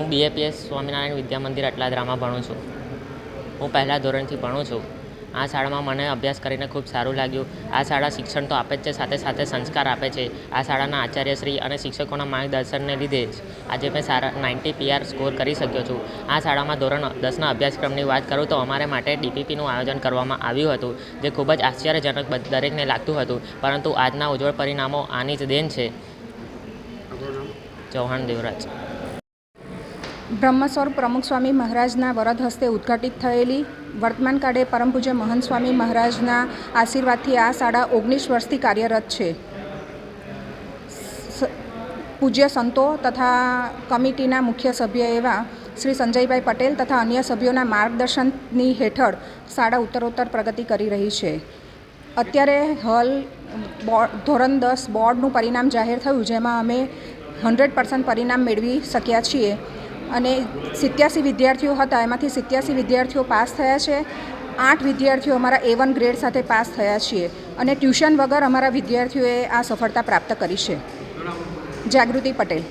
હું BAPS સ્વામિનારાયણ વિદ્યા મંદિર અટલાદરામાં ભણું છું. હું પહેલાં ધોરણથી ભણું છું. આ શાળામાં મને અભ્યાસ કરીને ખૂબ સારું લાગ્યું. આ શાળા શિક્ષણ તો આપે જ છે, સાથે સાથે સંસ્કાર આપે છે. આ શાળાના આચાર્યશ્રી અને શિક્ષકોના માર્ગદર્શનને લીધે જ આજે મેં સારા 90 PR સ્કોર કરી શક્યો છું. આ શાળામાં ધોરણ 10ના અભ્યાસક્રમની વાત કરું તો અમારે માટે DPPનું આયોજન કરવામાં આવ્યું હતું, જે ખૂબ જ આશ્ચર્યજનક દરેકને લાગતું હતું, પરંતુ આજના ઉજ્જવળ પરિણામો આની જ દેન છે. ચૌહાણ દેવરાજ. બ્રહ્મસ્વરૂપ પ્રમુખ સ્વામી મહારાજના વરદ હસ્તે ઉદ્ઘાટિત થયેલી, વર્તમાન કાળે પરમ પૂજ્ય મહંત સ્વામી મહારાજના આશીર્વાદથી આ શાળા 19 વર્ષથી કાર્યરત છે. પૂજ્ય સંતો તથા કમિટીના મુખ્ય સભ્ય એવા શ્રી સંજયભાઈ પટેલ તથા અન્ય સભ્યોના માર્ગદર્શનની હેઠળ શાળા ઉત્તરોત્તર પ્રગતિ કરી રહી છે. અત્યારે હાલ ધોરણ 10 બોર્ડનું પરિણામ જાહેર થયું, જેમાં અમે 100% પરિણામ મેળવી શક્યા છીએ અને 87 વિદ્યાર્થીઓ હતા, એમાંથી 87 વિદ્યાર્થીઓ પાસ થયા છે. 8 વિદ્યાર્થીઓ અમારા A1 ગ્રેડ સાથે પાસ થયા છીએ અને ટ્યુશન વગર અમારા વિદ્યાર્થીઓએ આ સફળતા પ્રાપ્ત કરી છે. જાગૃતિ પટેલ.